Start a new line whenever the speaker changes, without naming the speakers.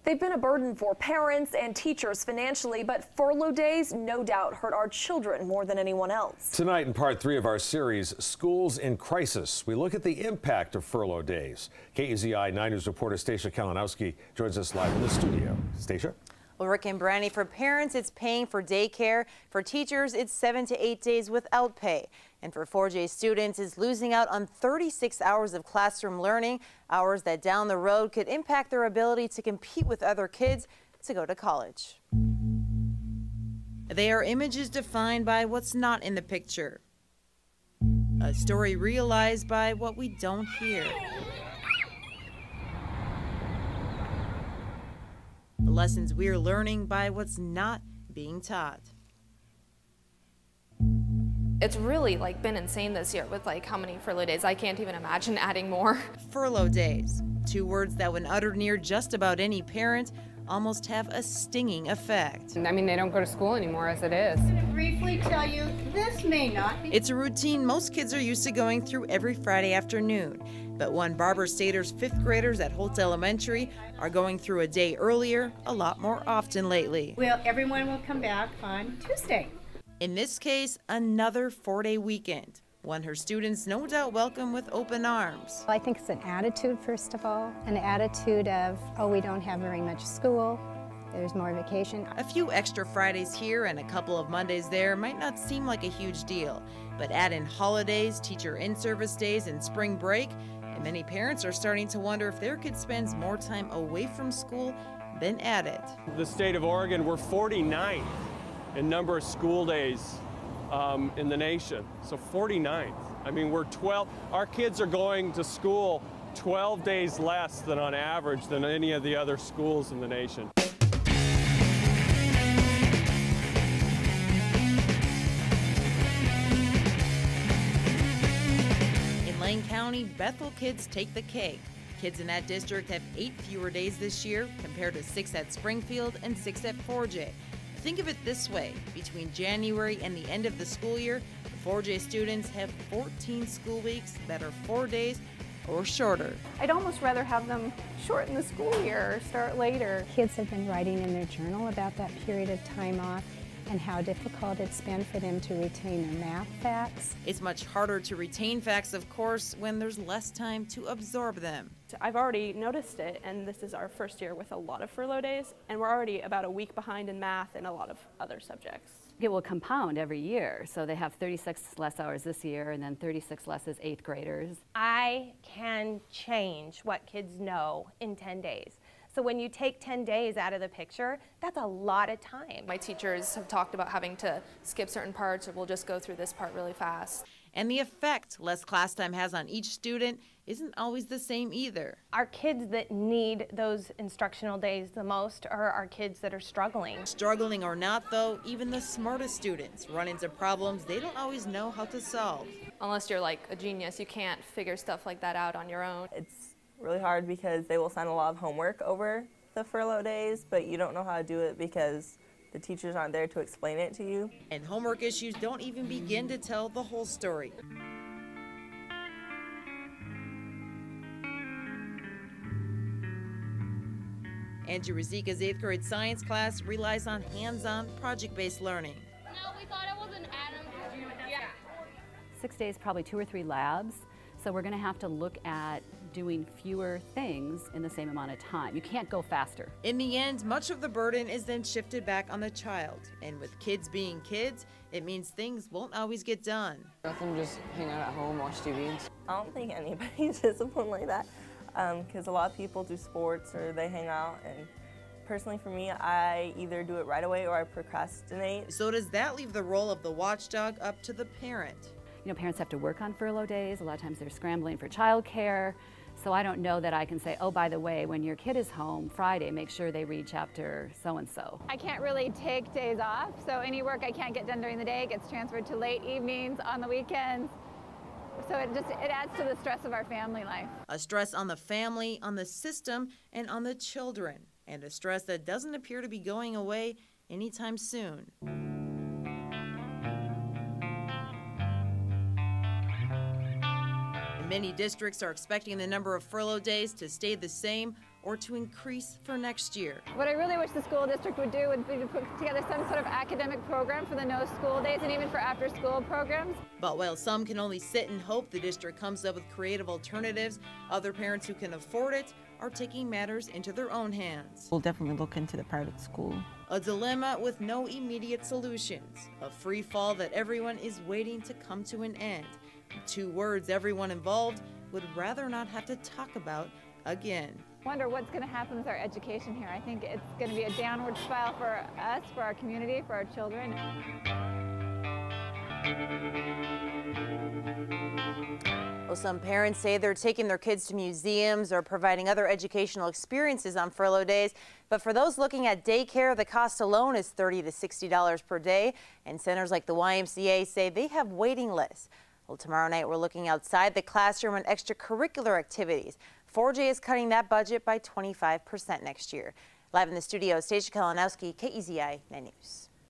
They've been a burden for parents and teachers financially, but furlough days no doubt hurt our children more than anyone else.
Tonight in part 3 of our series, Schools in Crisis, we look at the impact of furlough days. KEZI 9 News reporter Stacia Kalinowski joins us live in the studio. Stacia?
Well, Rick and Brandy, for parents, it's paying for daycare. For teachers, it's 7 to 8 days without pay. And for 4J students, it's losing out on 36 hours of classroom learning, hours that down the road could impact their ability to compete with other kids to go to college. They are images defined by what's not in the picture. A story realized by what we don't hear. The lessons we're learning by what's not being taught.
It's really been insane this year with how many furlough days. I can't even imagine adding more.
Furlough days, 2 words that when uttered near just about any parent almost have a stinging effect.
I mean, they don't go to school anymore as it is.
I'm going to briefly tell you, this may not be.
It's a routine most kids are used to going through every Friday afternoon. But one Barbara Stater's 5th graders at Holtz Elementary are going through a day earlier a lot more often lately.
Well, everyone will come back on Tuesday.
In this case, another 4-day weekend, one her students no doubt welcome with open arms.
I think it's an attitude, first of all, an attitude of, oh, we don't have very much school, there's more vacation.
A few extra Fridays here and a couple of Mondays there might not seem like a huge deal, but add in holidays, teacher in-service days, and spring break, and many parents are starting to wonder if their kid spends more time away from school than at it.
The state of Oregon, we're 49th in number of school days in the nation, so 49th. I mean, we're 12, our kids are going to school 12 days less than on average than any of the other schools in the nation. In Lane County, Bethel kids take the cake. Kids in that district have 8 fewer days this year compared to 6 at Springfield and 6 at 4J. Think of it this way, between January and the end of the school year, the 4J students have 14 school weeks that are 4 days or shorter.
I'd almost rather have them shorten the school year or start later.
Kids have been writing in their journal about that period of time off and how difficult it's been for them to retain their math facts.
It's much harder to retain facts, of course, when there's less time to absorb them.
I've already noticed it, and this is our first year with a lot of furlough days, and we're already about a week behind in math and a lot of other subjects.
It will compound every year, so they have 36 less hours this year and then 36 less as 8th graders.
I can change what kids know in 10 days. So when you take 10 days out of the picture, that's a lot of time.
My teachers have talked about having to skip certain parts, or we'll just go through this part really fast.
And the effect less class time has on each student isn't always the same either.
Our kids that need those instructional days the most are our kids that are struggling.
Struggling or not, though, even the smartest students run into problems they don't always know how to solve.
Unless you're a genius, you can't figure stuff like that out on your own.
It's really hard because they will send a lot of homework over the furlough days, but you don't know how to do it because the teachers aren't there to explain it to you.
And homework issues don't even begin to tell the whole story. Andrew Rizika's 8th grade science class relies on hands-on, project-based learning.
No, we thought it was an atom. Yeah.
6 days, probably 2 or 3 labs, so we're going to have to look at doing fewer things in the same amount of time. You can't go faster.
In the end, much of the burden is then shifted back on the child. And with kids being kids, it means things won't always get done.
Nothing, just hang out at home, watch TV.
I don't think anybody's disciplined like that because a lot of people do sports or they hang out. And personally for me, I either do it right away or I procrastinate.
So does that leave the role of the watchdog up to the parent?
You know, parents have to work on furlough days. A lot of times they're scrambling for childcare. So I don't know that I can say, oh, by the way, when your kid is home Friday, make sure they read chapter so-and-so.
I can't really take days off, so any work I can't get done during the day gets transferred to late evenings on the weekends. So it adds to the stress of our family life.
A stress on the family, on the system, and on the children. And a stress that doesn't appear to be going away anytime soon. Many districts are expecting the number of furlough days to stay the same
or to increase for next year.
What I really wish the school district would do would be to put together some sort of academic program for the no school days and even for after school programs.
But while some can only sit and hope the district comes up with creative alternatives, other parents who can afford it are taking matters into their own hands.
We'll definitely look into the private school.
A dilemma with no immediate solutions, a free fall that everyone is waiting to come to an end. 2 words everyone involved would rather not have to talk about again.
Wonder what's going to happen with our education here. I think it's going to be a downward spiral for us, for our community, for our children.
Well, some parents say they're taking their kids to museums or providing other educational experiences on furlough days. But for those looking at daycare, the cost alone is $30 to $60 per day. And centers like the YMCA say they have waiting lists. Well, tomorrow night we're looking outside the classroom and extracurricular activities. 4J is cutting that budget by 25% next year. Live in the studio, Stacia Kalinowski, KEZI 9 News.